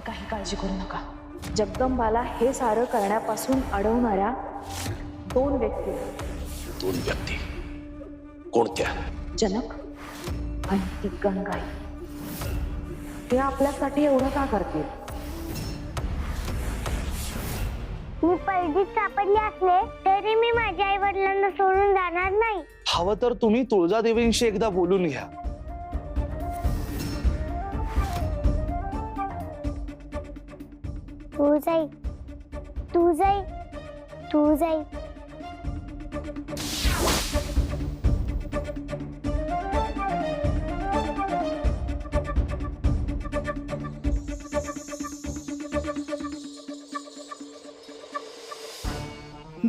काही काळजी करू नका. जगदंबाला हे सारं करण्यापासून अडवणाऱ्या दोन व्यक्ती. दोन व्यक्ती कोणत्या? जनक आणि ती गंगाई. ते आपल्यासाठी एवढं का करतील? मी पैठणीत सापडले असले तरी मी माझ्या आई वडिलांना सोडून जाणार नाही. हवं तर तुम्ही तुळजादेवींशी एकदा बोलून घ्या. तू जाई, तू जाई, तू जाई.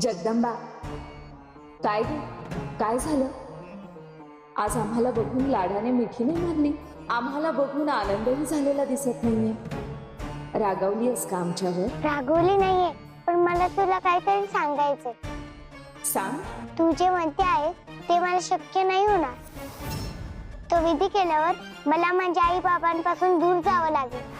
जगदंबा, काय ग? काय झालं? आज आम्हाला बघून लाडाने मिठी नाही मारली. आम्हाला बघून आनंदही झालेला दिसत नाहीये. रागावली आहेस का आमच्यावर? रागवली नाहीये, पण मला तुला काहीतरी सांगायचंय. सांग. तू जे म्हणते आहे ते मला शक्य नाही होणार. तो विधी केल्यावर मला माझ्या आई बाबांपासून दूर जावं लागेल.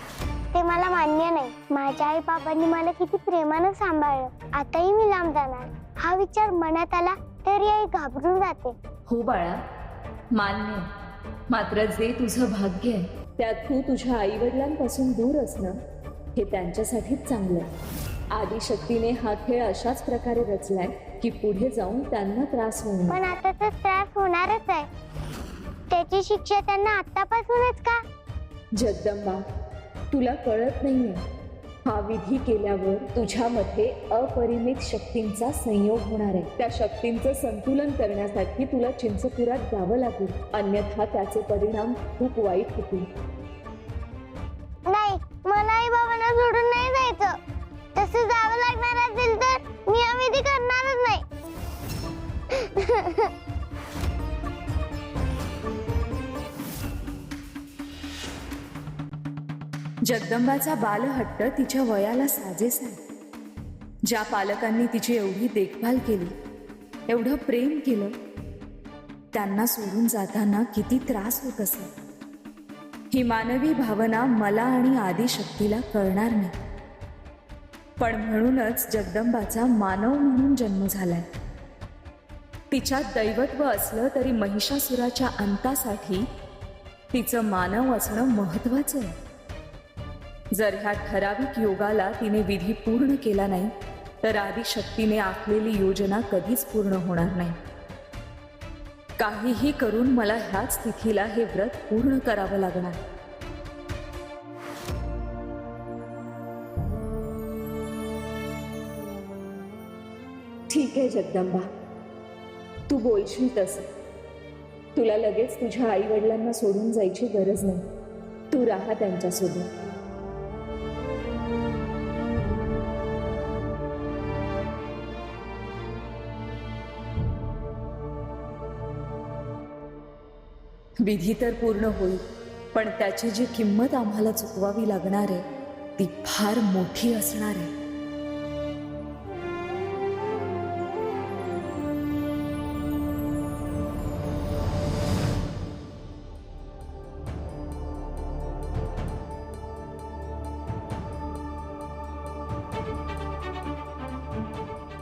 ते मला मान्य नाही. माझ्या आई बाबांनी मला किती प्रेमानं सांभाळलं. आताही मी लांब जाणार हा विचार मनात आला तरी आई घाबरून जाते. हो बाळा, मान्य. मात्र जे तुझं भाग्य आहे त्यात तू तुझ्या आई वडिलांपासून दूर असणं हे त्यांच्यासाठीच चांगलं. आदिशक्तीने हा खेळ अशाच प्रकारे रचलाय की पुढे जाऊन त्यांना त्रास होणार. पण आता तर त्रास होणारच आहे. त्याची शिक्षा त्यांना आतापासूनच का? जगदंबा, तुला कळत नाहीये. हा विधी केल्यावर तुझ्यामध्ये अपरिमित शक्तींचा संयोग होणार आहे. त्या शक्तींचं संतुलन करण्यासाठी तुला चिंचपुरात जावं लागेल. अन्यथा त्याचे परिणाम खूप वाईट होतील. नाही, मला आई बाबांना सोडून नाही जायचं. तसं जावं लागणार असेल तर मी हा विधी करणारच नाही. जगदंबाचा बालहट्ट तिच्या वयाला साजेस आहे. ज्या पालकांनी तिची एवढी देखभाल केली, एवढं प्रेम केलं, त्यांना सोडून जाताना किती त्रास होत असेल. ही मानवी भावना मला आणि आदिशक्तीला कळणार नाही. पण म्हणूनच जगदंबाचा मानव म्हणून जन्म झालाय. तिच्यात दैवत्व असलं तरी महिषासुराच्या अंतासाठी तिचं मानव असणं महत्वाचं आहे. जर ह्या ठराविक योगाला तिने विधी पूर्ण केला नाही तर आदिशक्तीने आखलेली योजना कधीच पूर्ण होणार नाही. काहीही करून मला ह्याच तिथीला हे व्रत पूर्ण करावं लागणार. ठीक आहे जगदंबा, तू बोलशील तसं. तुला लगेच तुझ्या आई वडिलांना सोडून जायची गरज नाही. तू राहा त्यांच्यासोबत. विधी तर पूर्ण होईल, पण त्याची जी किंमत आम्हाला चुकवावी लागणार आहे ती फार मोठी असणार आहे.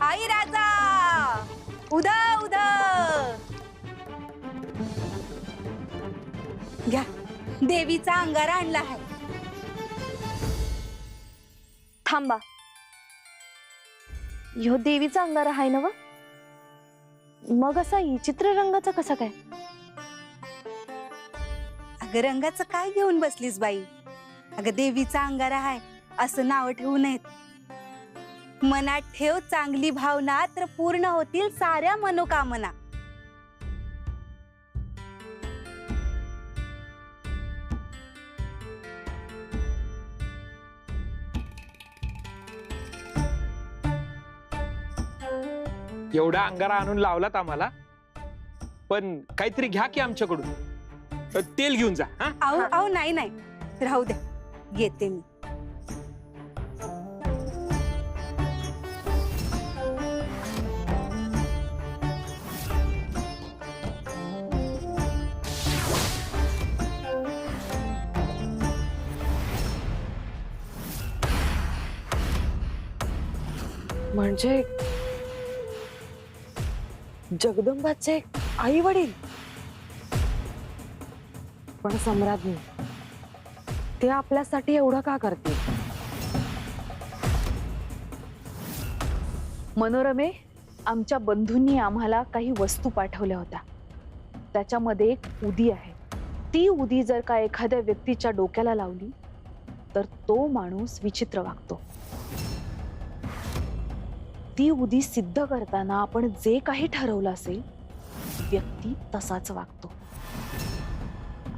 आई राजा उदा उदा घ्या, देवीचा अंगारा आणला आहे. थांबा, ह्यो देवीचा अंगारा आहे ना? व मग असा विचित्र रंगाचा कसा काय? अगं रंगाचं काय घेऊन बसलीस बाई? अगं देवीचा अंगारा आहे असं नाव ठेवू नयेत. मनात ठेव चांगली भावना तर पूर्ण होतील साऱ्या मनोकामना. एवढा अंगारा आणून लावलात आम्हाला, पण काहीतरी घ्या की आमच्याकडून. तेल घेऊन जा. अहो अहो नाही नाही, राहू द्या, येते मी. म्हणजे जगदंबाचे आई वडील? पण सम्राज्ञी, ते आपल्यासाठी एवढं का करतील? मनोरमे, आमच्या बंधूंनी आम्हाला काही वस्तू पाठवल्या होत्या. त्याच्यामध्ये एक उदी आहे. ती उदी जर का एखाद्या व्यक्तीच्या डोक्याला लावली तर तो माणूस विचित्र वागतो. ती उदी सिद्ध करताना आपण जे काही ठरवलं असेल, व्यक्ती तसाच वागतो.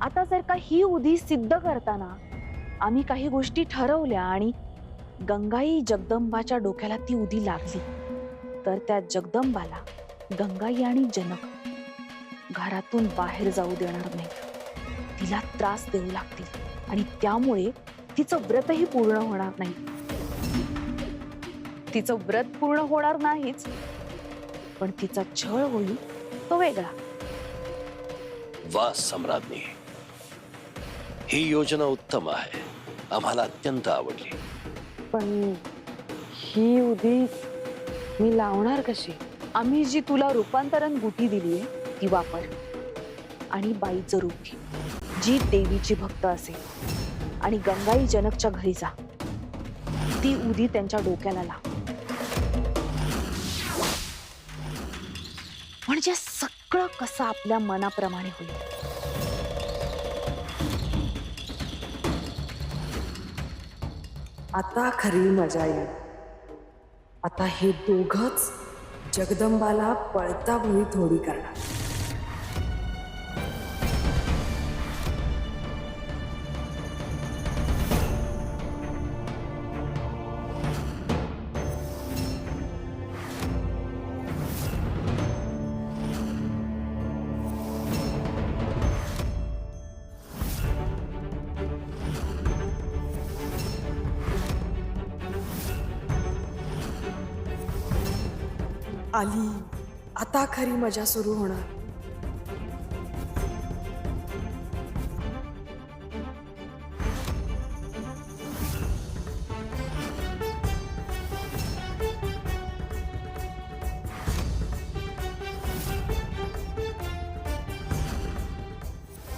आता जर का ही उदी सिद्ध करताना आम्ही काही गोष्टी ठरवल्या आणि गंगाई जगदंबाच्या डोक्याला ती उदी लागली, तर त्या जगदंबाला गंगाई आणि जनक घरातून बाहेर जाऊ देणार नाही. तिला त्रास देऊ लागतील आणि त्यामुळे तिचं व्रतही पूर्ण होणार नाही. तिचं व्रत पूर्ण होणार नाहीच, पण तिचा छळ होईल तो वेगळा. वा सम्राज्ञी, ही योजना उत्तम आहे. आम्हाला अत्यंत आवडली. पण ही उदी मी लावणार कशी? आम्ही जी तुला रूपांतरण गुटी दिलीये ती वापर आणि बाईचं रूप घे, जी देवीची भक्त असेल, आणि गंगाई जनकच्या घरी जा. ती उदी त्यांच्या डोक्याला लाव. म्हणजे सगळं कसं आपल्या मनाप्रमाणे होईल. आता खरी मजा येईल. आता हे दोघच जगदंबाला पळता भुई थोडी करणार. आली, आता खरी मजा सुरू होणार.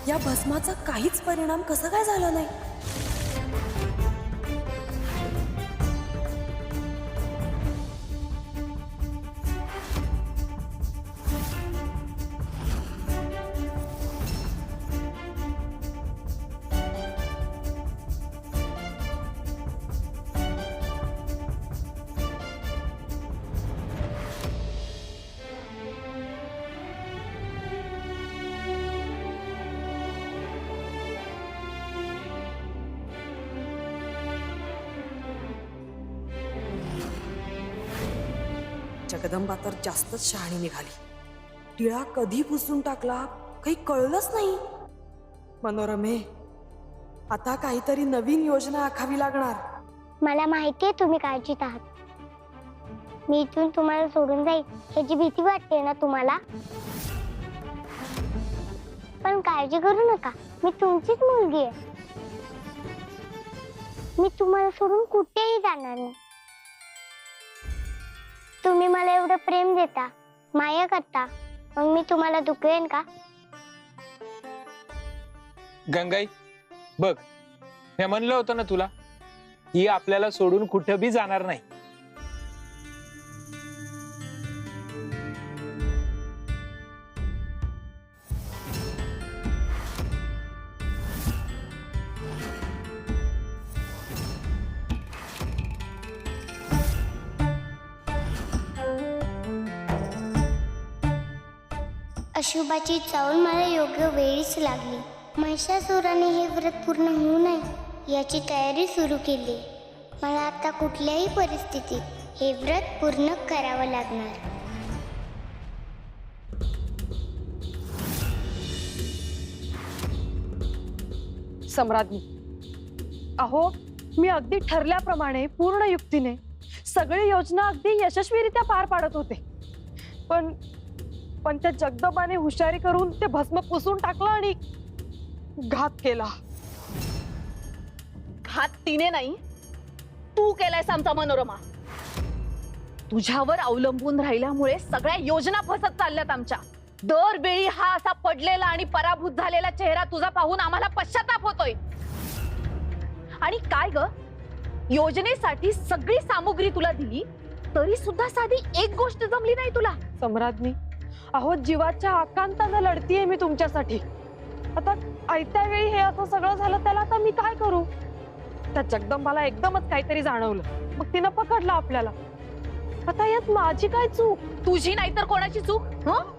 या भस्माचा काहीच परिणाम कसा काय झाला नाही? जगदंबा तर जास्तच शहाणी निघाली. टिळा कधी पुसून टाकला काही कळलंच नाही. मनोरमे, आता काहीतरी नवीन योजना आखावी लागणार. मला माहितीये तुम्ही काळजीत आहात. मी इथून तुम्हाला सोडून जाईल ह्याची भीती वाटते ना तुम्हाला? पण काळजी करू नका, मी तुमचीच मुलगी आहे. मी तुम्हाला सोडून कुठेही जाणार नाही. तुम्ही मला एवढं प्रेम देता, माया करता, मग मी तुम्हाला दुखवेन का? गंगाई, बघ, मी म्हणलं होतं ना तुला, ही आपल्याला सोडून कुठं बी जाणार नाही. अशुभाची चावल मला योग्य वेळीच लागली. महिषासुराने हे व्रत पूर्ण होऊ नये याची तयारी सुरू केली. मला आता कुठल्याही परिस्थितीत हे व्रत पूर्ण करावं लागणार. सम्राज्ञी, अहो, मी अगदी ठरल्याप्रमाणे पूर्ण युक्तीने सगळी योजना अगदी यशस्वीरित्या पार पाडत होते. पण त्या जगदंबाने हुशारी करून ते भस्म पुसून टाकलं आणि घात केला. घात तिने नाही, तू केलायस आमचा मनोरमा. तुझ्यावर अवलंबून राहिल्यामुळे सगळ्या योजना फसत चालल्यात आमच्या. दरवेळी हा असा पडलेला आणि पराभूत झालेला चेहरा तुझा पाहून आम्हाला पश्चाताप होतोय. आणि काय ग, योजनेसाठी सगळी सामुग्री तुला दिली तरी सुद्धा साधी एक गोष्ट जमली नाही तुला. सम्राज्ञी, अहो जीवाच्या आकांतानं लढतीये मी तुमच्यासाठी. आता आयत्या वेळी हे असं सगळं झालं, त्याला आता मी काय करू? त्या जगदंबाला एकदमच काहीतरी जाणवलं, मग तिनं पकडलं आपल्याला. आता यात माझी काय चूक? तुझी नाही तर कोणाची चूक? हं?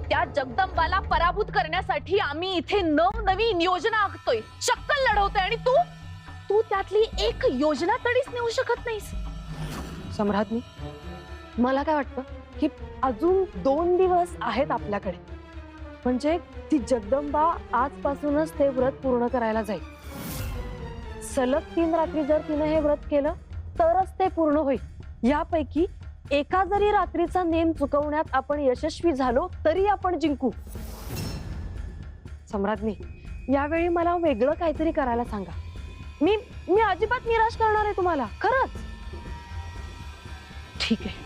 त्या जगदंबाला पराभूत करण्यासाठी आम्ही इथे नवनवीन योजना आखतोय, शक्कल लढवतोय, आणि तू तू त्यातली एक योजना तरीच नेऊ शकत नाहीस. सम्राज्ञी, मला काय वाटतं की अजून 2 दिवस आहेत आपल्याकडे, म्हणजे ती जगदंबा आजपासूनच ते व्रत पूर्ण करायला जाईल. सलग 3 रात्री जर तिने हे व्रत केलं तरच ते पूर्ण होईल. यापैकी एका जरी रात्रीचा नेम चुकवण्यात आपण यशस्वी झालो तरी आपण जिंकू. सम्राज्ञी, यावेळी मला वेगळं काहीतरी करायला सांगा. मी अजिबात निराश करणार आहे तुम्हाला, खरंच. ठीक आहे,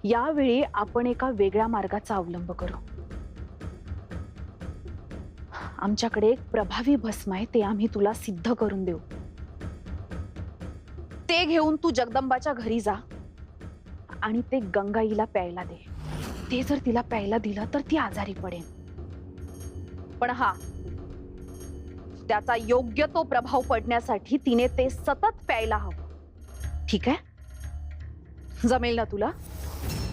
यावेळी आपण एका वेगळ्या मार्गाचा अवलंब करू. आमच्याकडे एक प्रभावी भस्म आहे, ते आम्ही तुला सिद्ध करून देऊ. ते घेऊन तू जगदंबाच्या घरी जा आणि ते गंगाईला प्यायला दे. ते जर तिला प्यायला दिलं तर ती आजारी पडेल. पण हा, त्याचा योग्य तो प्रभाव पडण्यासाठी तिने ते सतत प्यायला हवं. ठीक आहे? जमेल ना तुला?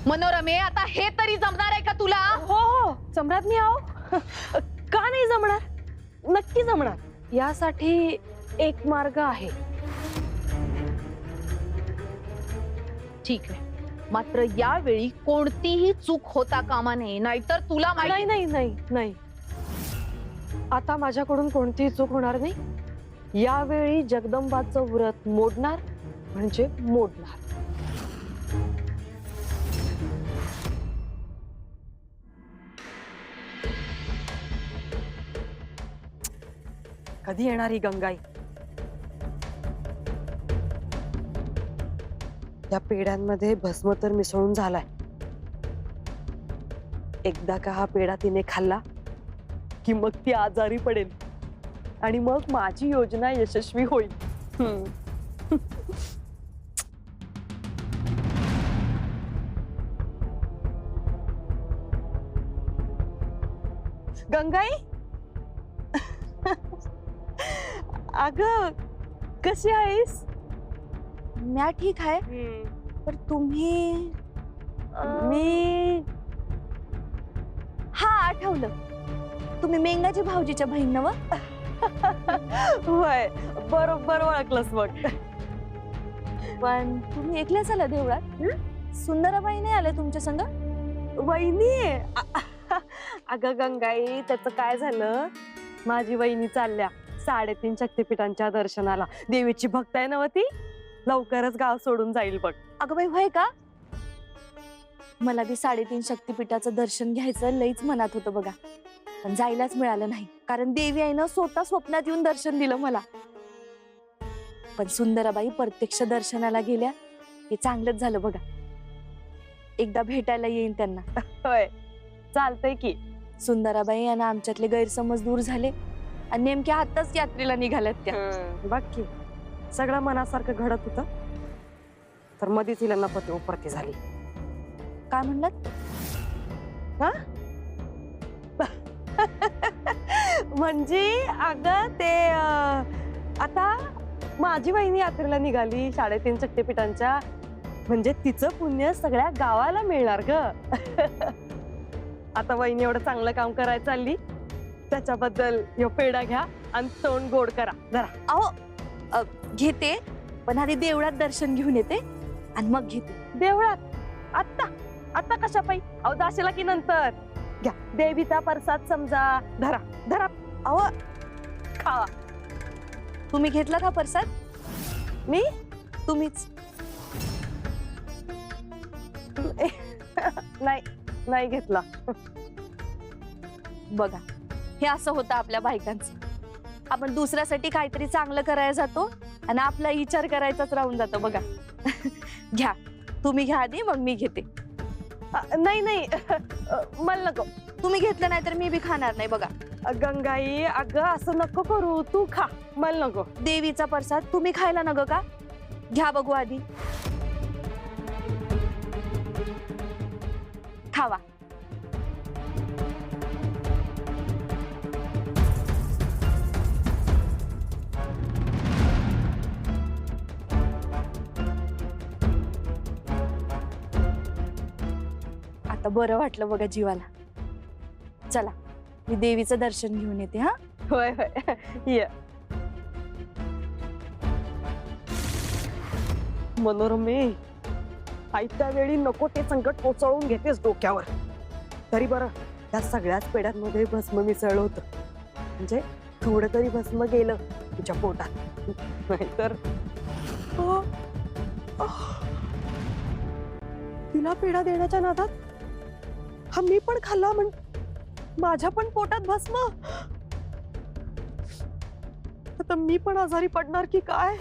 मनोरमे, आता हे तरी जमणार आहे का तुला? हो हो सम्राज्ञी, आहो. का नाही जमणार? नक्की जमणार. यासाठी एक मार्ग आहे. ठीक आहे, मात्र यावेळी कोणतीही चूक होता कामा नये, नाहीतर तुला नाही माहिती. नाही नाही नाही, आता माझ्याकडून कोणतीही चूक होणार नाही. यावेळी जगदंबाचं व्रत मोडणार म्हणजे मोडणार. कधी येणार ही गंगाई? या पेड्यांमध्ये भस्म तर मिसळून झालाय. एकदा का हा पेढा तिने खाल्ला की मग ती आजारी पडेल आणि मग माझी योजना यशस्वी होईल. गंगाई, अगं कशी आहेस? म्या ठीक आहे, तर तुम्ही? मी हा, आठवलं. तुम्ही मेंगाची भाऊजीच्या बहीण नव्ह? होय, बरोबर ओळखलंस बघ. पण तुम्ही एकल्याच आला देवळात? सुंदराबाई नाही आले तुमच्या संग? वहिनी, अगं गंगाई, त्याचं काय झालं, माझी वहिनी चालल्या 3.5 शक्तिपीठांच्या दर्शनाला. देवीची भक्त आहे ना ती, लवकरच गाव सोडून जाईल बघ. अगं बाई, होय का? मला बी 3.5 शक्तिपीठाचं दर्शन घ्यायचं लईच मनात होतं बघा, पण जायलाच मिळालं नाही, कारण देवी आईनं स्वतः स्वप्नात येऊन दर्शन दिलं मला. पण सुंदराबाई प्रत्यक्ष दर्शनाला गेल्या, हे चांगलंच झालं बघा. एकदा भेटायला येईन त्यांना. होय, चालतंय की. सुंदराबाई आणि आमच्यातले गैरसमज दूर झाले आणि नेमक्या आताच यात्रेला निघाल्यात त्या. बघ की, सगळं मनासारखं घडत होतं, तर मधीच हिला नपती उपरती झाली. काय म्हणलात? हा? म्हणजे अगं ते आता माझी वहिनी यात्रेला निघाली 3.5 शक्तिपीठांच्या, म्हणजे तिचं पुण्य सगळ्या गावाला मिळणार ग. आता वहिनी एवढं चांगलं काम करायला चालली, त्याच्याबद्दल यो पेढा घ्या आणि तोंड गोड करा जरा. अहो, घेते, पण आधी देवळात दर्शन घेऊन येते आणि मग घेते. देवळात? आता आता कशा पायी? अहो, जाशीला की नंतर. घ्या, देवीचा प्रसाद समजा, धरा धरा. अहो, खावा. तुम्ही घेतला का प्रसाद? मी? तुम्हीच? नाही, नाही घेतला. बघा, हे असं होतं आपल्या बायकांचं. आपण दुसऱ्यासाठी काहीतरी चांगलं करायला जातो आणि आपला विचार करायचाच राहून जातो बघा. घ्या, तुम्ही घ्या आधी, मग मी घेते. नाही नाही मला नको. तुम्ही घेतलं नाही तर मी बी खाणार नाही बघा. गंगाई अगं असं नको करू, तू खा, मला नको. देवीचा प्रसाद तुम्ही खायला नग का? घ्या बघू आधी, खावा. आता बरं वाटलं बघा जीवाला. चला, मी देवीचं दर्शन घेऊन येते. हा, होय होय ये. मनोरमे, आयत्या वेळी नको ते संकट कोसळून घेतेस डोक्यावर. तरी बरं, त्या सगळ्याच पेढ्यांमध्ये भस्म मिसळलं होतं, म्हणजे थोडं तरी भस्म गेलं तुझ्या पोटात. नाहीतर तिला पेढा देण्याच्या नादात हा मी पण खाल्ला, म्हण माझ्या पण पोटात भस्म. आता मी पण आजारी पडणार की काय?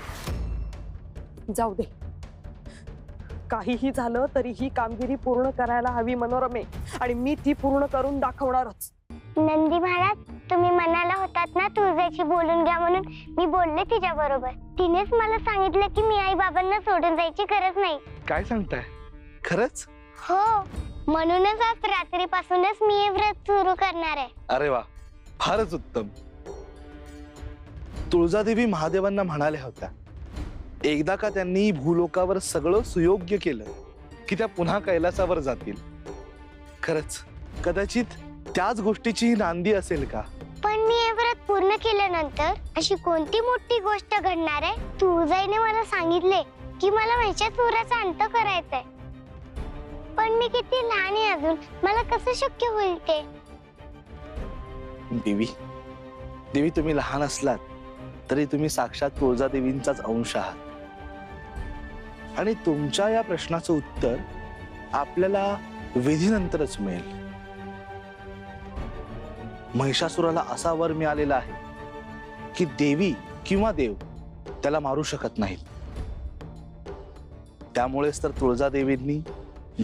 जाऊ दे, काहीही झालं तरी ही कामगिरी पूर्ण करायला हवी मनोरमे, आणि मी ती पूर्ण करून दाखवणारच. नंदी महाराज, तुम्ही म्हणाला होतात ना तुळजाची बोलून घ्या म्हणून, मी बोलले तिच्या बरोबर. तिनेच मला सांगितलं की मी आई बाबांना सोडून जायची गरज नाही. काय सांगताय? खरंच? हो, म्हणूनच आज रात्रीपासूनच मी हे व्रत सुरू करणार आहे. अरे वा, फारच उत्तम. तुळजादेवी महादेवांना म्हणाल्या होत्या, एकदा का त्यांनी भूलोकावर सगळं सुयोग्य केलं की त्या पुन्हा कैलासावर जातील. खरंच कदाचित त्याच गोष्टीची नांदी असेल का? पण मी हे व्रत पूर्ण केल्यानंतर अशी कोणती मोठी गोष्ट घडणार आहे? तुळजाईने मला सांगितले की मला महिषासुराचा अंत करायचा आहे. पण मी किती लहान आहे अजून, मला कसं शक्य होईल ते? देवी तुम्ही लहान असलात तरी तुम्ही साक्षात तुळजादेवींचाच अंश आहात, आणि तुमच्या या प्रश्नाचं उत्तर आपल्याला विधीनंतरच मिळेल. महिषासुराला असा वर मिळालेला आहे की देवी किंवा देव त्याला मारू शकत नाहीत. त्यामुळेच तर तुळजादेवींनी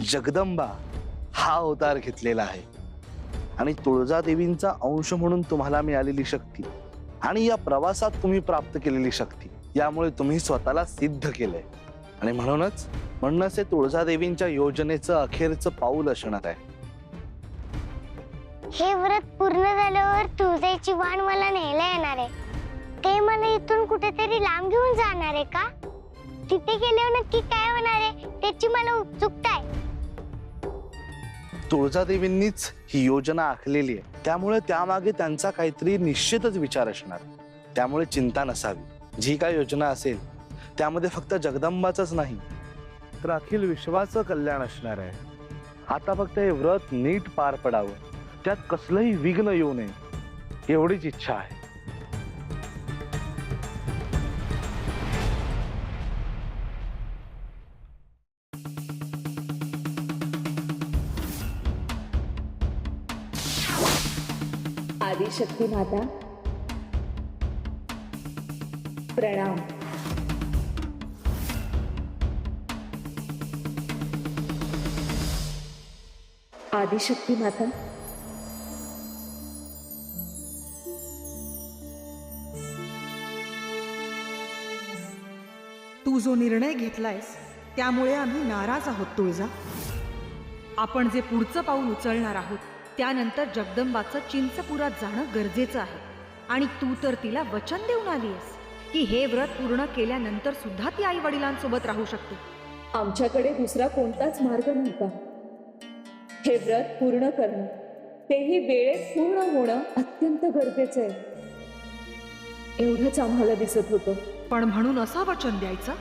जगदंबा हा अवतार घेतलेला आहे, आणि तुळजादेवींचा अंश म्हणून तुम्हाला मिळालेली शक्ती आणि या प्रवासात तुम्ही प्राप्त केलेली शक्ती, यामुळे तुम्ही स्वतःला सिद्ध केलंय. आणि म्हणूनच हे तुळजादेवींच्या योजनेचं अखेरचं पाऊल असणार आहे. हे व्रत पूर्ण झाल्यावर तुळजाईची वाण मला न्यायला येणार आहे. ते मला इथून कुठेतरी लांब घेऊन जाणार आहे का? तिथे गेल्यावर नक्की काय होणार आहे त्याची मला उत्सुकता आहे. तुळजादेवींनीच ही योजना आखलेली आहे, त्यामुळे त्यामागे त्यांचा काहीतरी निश्चितच विचार असणार. त्यामुळे चिंता नसावी. जी काय योजना असेल त्यामध्ये फक्त जगदंबाचंच नाही तर अखिल विश्वाचं कल्याण असणार आहे. आता फक्त हे व्रत नीट पार पडावं, त्यात कसलंही विघ्न येऊ नये एवढीच इच्छा आहे. आदिशक्ती माता प्रणाम. आदिशक्ती माता, तू जो निर्णय घेतलायस त्यामुळे आम्ही नाराज आहोत तुळजा. आपण जे पुढचं पाऊल उचलणार आहोत त्यानंतर जगदंबाचं चिंचपुरात जाणं गरजेचं आहे. आणि तू तर तिला वचन देऊन आलीयस की हे व्रत पूर्ण केल्यानंतर सुद्धा ती आई वडिलांसोबत राहू शकते. आमच्याकडे दुसरा कोणताच मार्ग नव्हता. हे व्रत पूर्ण करणं, तेही वेळेत पूर्ण होणं अत्यंत गरजेचं आहे, एवढंच आम्हाला दिसत होतं. पण म्हणून असं वचन द्यायचं?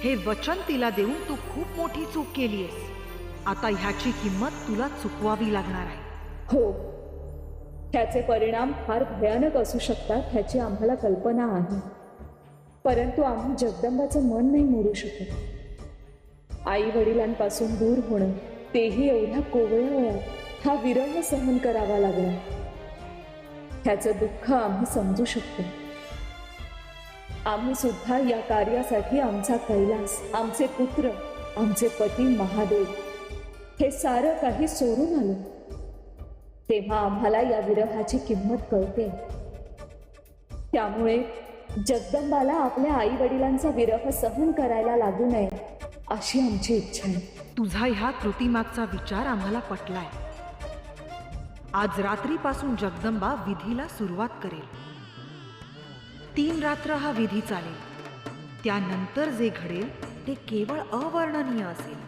हे वचन तिला देऊन तू खूप मोठी चूक केलीयस. आता ह्याची किंमत तुला चुकवावी लागणार आहे. हो, त्याचे परिणाम फार भयानक असू शकतात ह्याची आम्हाला कल्पना आहे, परंतु आम्ही जगदंबाचं मन नाही मोडू शकत. आई वडिलांपासून दूर होणं, तेही एवढ्या कोवळ्या वयात, हा विरह सहन करावा लागला. ह्याचं दुःख आम्ही समजू शकतो, आम्ही सुद्धा या कार्यासाठी आमचा कैलास, आमचे पुत्र, आमचे पती महादेव हे सारं काही सोडून आलो. तेव्हा आम्हाला या विरहाची किंमत कळते. त्यामुळे जगदंबाला आपल्या आई वडिलांचा विरह सहन करायला लागू नये अशी आमची इच्छा आहे. तुझा ह्या कृतीमागचा विचार आम्हाला पटलाय. आज रात्रीपासून जगदंबा विधीला सुरुवात करेल. 3 रात्र हा विधी चालेल. त्यानंतर जे घडेल ते केवळ अवर्णनीय असेल.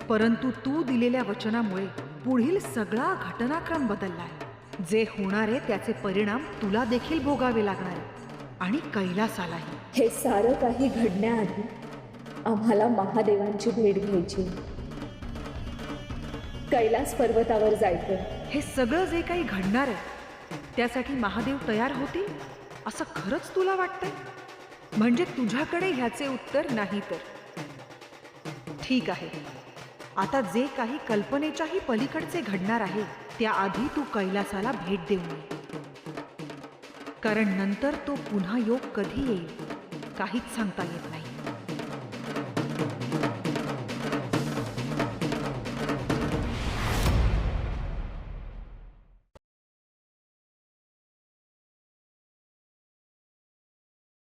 परंतु तू दिलेल्या वचनामुळे पुढील सगळा घटनाक्रम बदललाय. जे होणार आहे त्याचे परिणाम तुला देखील भोगावे लागणार आहेत आणि कैलासालाही. हे सारं काही घडण्याआधी आम्हाला महादेवांची भेट घ्यायची. कैलास पर्वतावर जायचं. हे सगळं जे काही घडणार आहे त्यासाठी महादेव तयार होतील असं खरंच तुला वाटतंय? म्हणजे तुझ्याकडे ह्याचे उत्तर नाही तर ठीक आहे. आता जे काही कल्पनेच्याही पलीकडचे घडणार आहे त्याआधी तू कैलासाला भेट देऊ नये. कारण नंतर तो पुन्हा योग कधी येईल काहीच सांगता येत नाही.